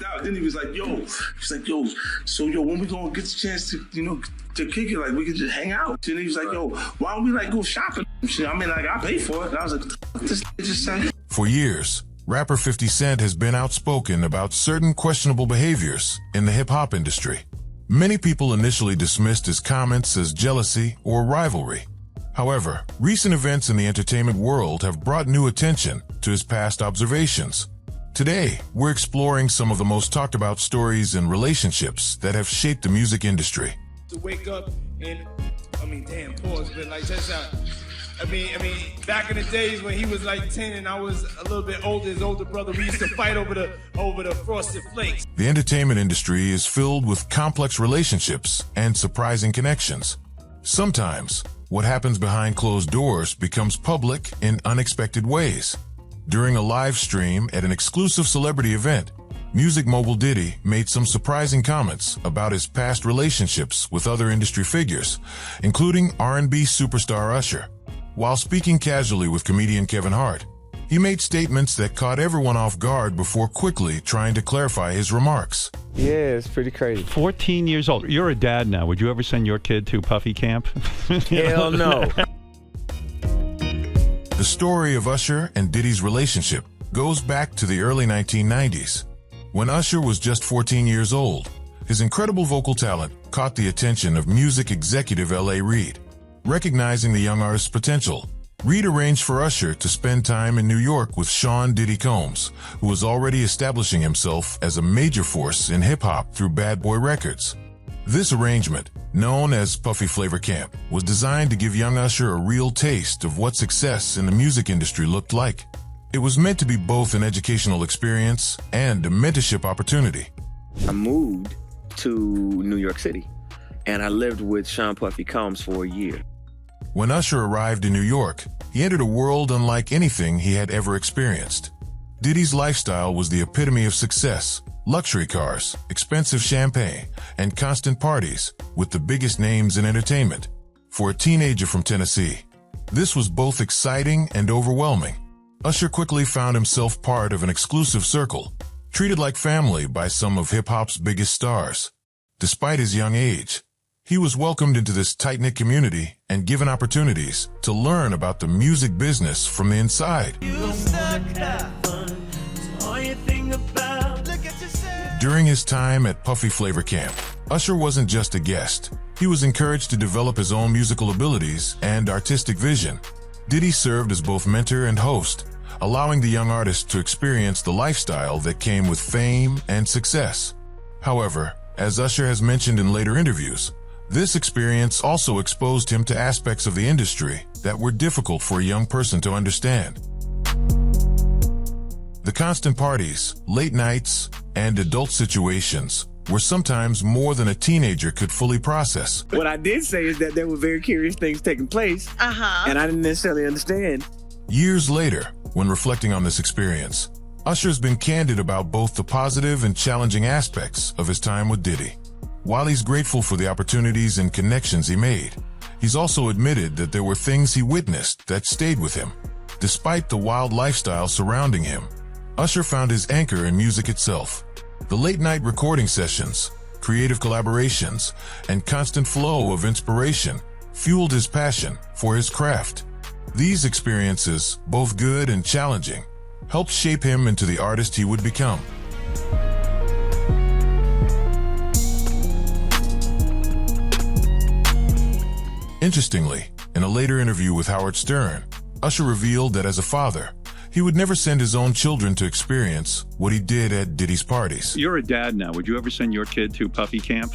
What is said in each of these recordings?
out. Then he was like, yo, so when we gonna get the chance to, to kick it, like we could just hang out. And he was like, yo, why don't we like go shopping? I mean, like I pay for it. And I was like, this just said. For years, rapper 50 Cent has been outspoken about certain questionable behaviors in the hip-hop industry. Many people initially dismissed his comments as jealousy or rivalry. However, recent events in the entertainment world have brought new attention to his past observations. Today, we're exploring some of the most talked about stories and relationships that have shaped the music industry. To wake up and, pause, but like just back in the days when he was like 10 and I was a little bit older, his older brother, we used to fight over the Frosted Flakes. The entertainment industry is filled with complex relationships and surprising connections. Sometimes, what happens behind closed doors becomes public in unexpected ways. During a live stream at an exclusive celebrity event, music mogul Diddy made some surprising comments about his past relationships with other industry figures, including R&B superstar Usher. While speaking casually with comedian Kevin Hart, he made statements that caught everyone off guard before quickly trying to clarify his remarks. Yeah, it's pretty crazy. 14 years old. You're a dad now. Would you ever send your kid to Puffy camp? Hell no. The story of Usher and Diddy's relationship goes back to the early 1990s. When Usher was just 14 years old, his incredible vocal talent caught the attention of music executive L.A. Reid. Recognizing the young artist's potential, Reid arranged for Usher to spend time in New York with Sean Diddy Combs, who was already establishing himself as a major force in hip-hop through Bad Boy Records. This arrangement, known as Puffy Flavor Camp, was designed to give young Usher a real taste of what success in the music industry looked like. It was meant to be both an educational experience and a mentorship opportunity. I moved to New York City, and I lived with Sean Puffy Combs for a year. When Usher arrived in New York, he entered a world unlike anything he had ever experienced. Diddy's lifestyle was the epitome of success: luxury cars, expensive champagne, and constant parties with the biggest names in entertainment. For a teenager from Tennessee, this was both exciting and overwhelming. Usher quickly found himself part of an exclusive circle, treated like family by some of hip-hop's biggest stars. Despite his young age, he was welcomed into this tight-knit community and given opportunities to learn about the music business from the inside. During his time at Puffy Flavor Camp, Usher wasn't just a guest. He was encouraged to develop his own musical abilities and artistic vision. Diddy served as both mentor and host, allowing the young artist to experience the lifestyle that came with fame and success. However, as Usher has mentioned in later interviews, this experience also exposed him to aspects of the industry that were difficult for a young person to understand. The constant parties, late nights, and adult situations were sometimes more than a teenager could fully process. What I did say is that there were very curious things taking place, and I didn't necessarily understand. Years later, when reflecting on this experience, Usher's been candid about both the positive and challenging aspects of his time with Diddy. While he's grateful for the opportunities and connections he made, he's also admitted that there were things he witnessed that stayed with him. Despite the wild lifestyle surrounding him, Usher found his anchor in music itself. The late-night recording sessions, creative collaborations, and constant flow of inspiration fueled his passion for his craft. These experiences, both good and challenging, helped shape him into the artist he would become. Interestingly, in a later interview with Howard Stern, Usher revealed that as a father, he would never send his own children to experience what he did at Diddy's parties. You're a dad now. Would you ever send your kid to Puffy camp?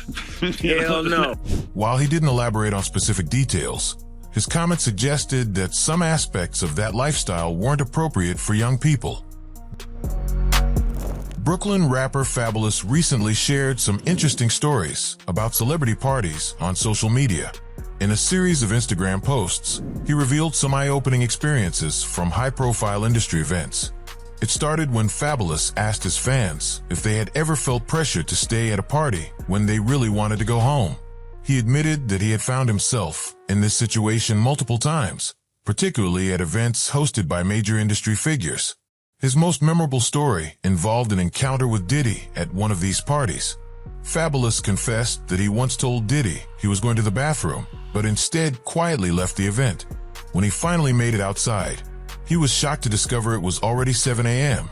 Hell no. While he didn't elaborate on specific details, his comments suggested that some aspects of that lifestyle weren't appropriate for young people. Brooklyn rapper Fabulous recently shared some interesting stories about celebrity parties on social media. In a series of Instagram posts, he revealed some eye-opening experiences from high-profile industry events. It started when Fabulous asked his fans if they had ever felt pressure to stay at a party when they really wanted to go home. He admitted that he had found himself in this situation multiple times, particularly at events hosted by major industry figures. His most memorable story involved an encounter with Diddy at one of these parties. Fabulous confessed that he once told Diddy he was going to the bathroom, but instead quietly left the event. When he finally made it outside, he was shocked to discover it was already 7 a.m.,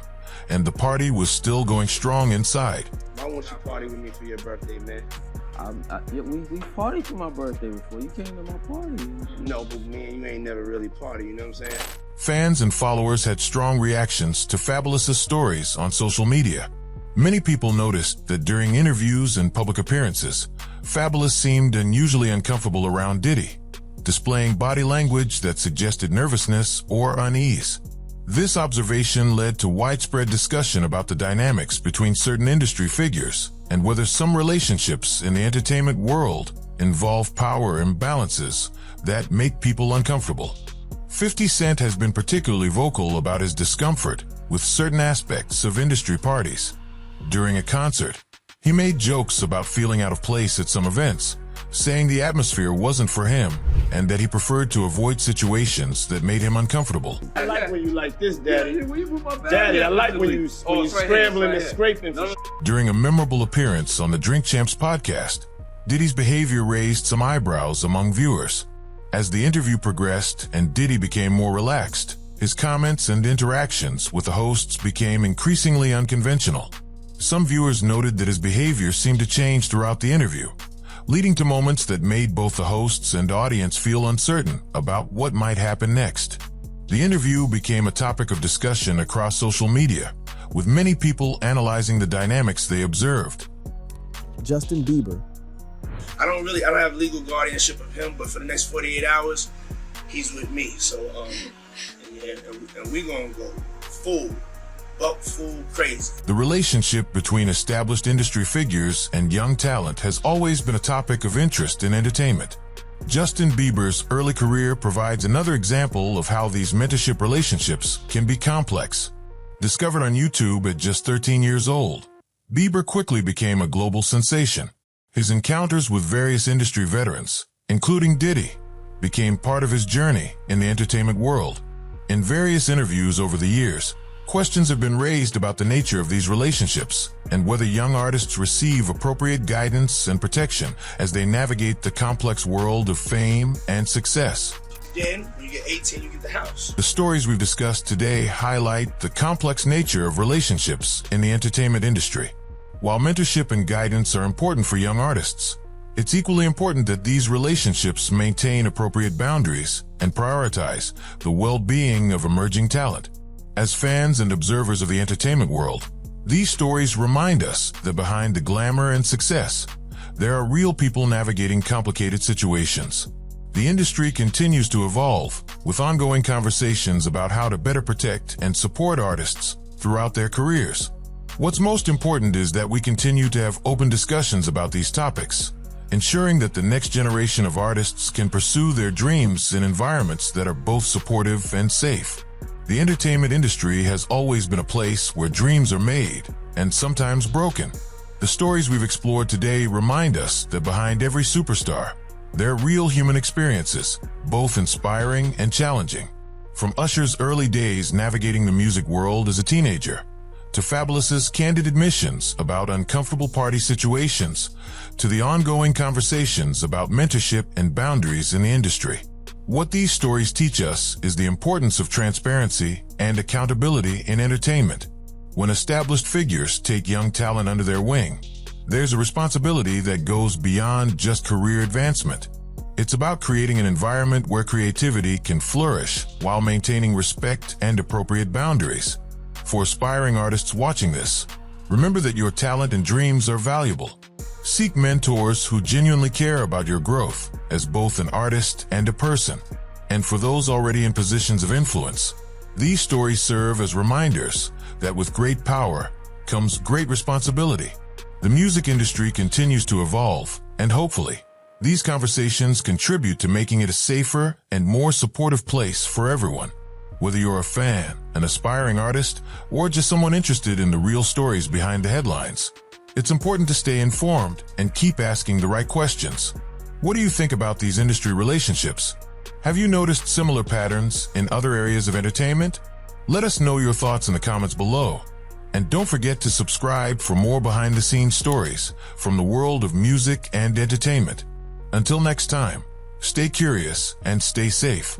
and the party was still going strong inside. I want you to party with me for your birthday, man. We partied for my birthday before. You came to my party. No, but man, you ain't never really party, you know what I'm saying? Fans and followers had strong reactions to Fabulous's stories on social media. Many people noticed that during interviews and public appearances, Fabulous seemed unusually uncomfortable around Diddy, displaying body language that suggested nervousness or unease. This observation led to widespread discussion about the dynamics between certain industry figures and whether some relationships in the entertainment world involve power imbalances that make people uncomfortable. 50 Cent has been particularly vocal about his discomfort with certain aspects of industry parties. During a concert, he made jokes about feeling out of place at some events, saying the atmosphere wasn't for him and that he preferred to avoid situations that made him uncomfortable. I like when you like this, Daddy. Daddy, I like when you scrambling and scraping. During a memorable appearance on the Drink Champs podcast, Diddy's behavior raised some eyebrows among viewers. As the interview progressed and Diddy became more relaxed, his comments and interactions with the hosts became increasingly unconventional. Some viewers noted that his behavior seemed to change throughout the interview, leading to moments that made both the hosts and audience feel uncertain about what might happen next. The interview became a topic of discussion across social media, with many people analyzing the dynamics they observed. Justin Bieber. I don't have legal guardianship of him, but for the next 48 hours, he's with me. So, and we gonna go full crazy. The relationship between established industry figures and young talent has always been a topic of interest in entertainment. Justin Bieber's early career provides another example of how these mentorship relationships can be complex. Discovered on YouTube at just 13 years old, Bieber quickly became a global sensation. His encounters with various industry veterans, including Diddy, became part of his journey in the entertainment world. In various interviews over the years, questions have been raised about the nature of these relationships and whether young artists receive appropriate guidance and protection as they navigate the complex world of fame and success. Then, when you get 18, you get the house. The stories we've discussed today highlight the complex nature of relationships in the entertainment industry. While mentorship and guidance are important for young artists, it's equally important that these relationships maintain appropriate boundaries and prioritize the well-being of emerging talent. As fans and observers of the entertainment world, these stories remind us that behind the glamour and success, there are real people navigating complicated situations. The industry continues to evolve, with ongoing conversations about how to better protect and support artists throughout their careers. What's most important is that we continue to have open discussions about these topics, ensuring that the next generation of artists can pursue their dreams in environments that are both supportive and safe. The entertainment industry has always been a place where dreams are made and sometimes broken. The stories we've explored today remind us that behind every superstar, there are real human experiences, both inspiring and challenging. From Usher's early days navigating the music world as a teenager, to Fabulous's candid admissions about uncomfortable party situations, to the ongoing conversations about mentorship and boundaries in the industry. What these stories teach us is the importance of transparency and accountability in entertainment. When established figures take young talent under their wing, there's a responsibility that goes beyond just career advancement. It's about creating an environment where creativity can flourish while maintaining respect and appropriate boundaries. For aspiring artists watching this, remember that your talent and dreams are valuable. Seek mentors who genuinely care about your growth as both an artist and a person. And for those already in positions of influence, these stories serve as reminders that with great power comes great responsibility. The music industry continues to evolve, and hopefully, these conversations contribute to making it a safer and more supportive place for everyone. Whether you're a fan, an aspiring artist, or just someone interested in the real stories behind the headlines, it's important to stay informed and keep asking the right questions. What do you think about these industry relationships? Have you noticed similar patterns in other areas of entertainment? Let us know your thoughts in the comments below. And don't forget to subscribe for more behind-the-scenes stories from the world of music and entertainment. Until next time, stay curious and stay safe.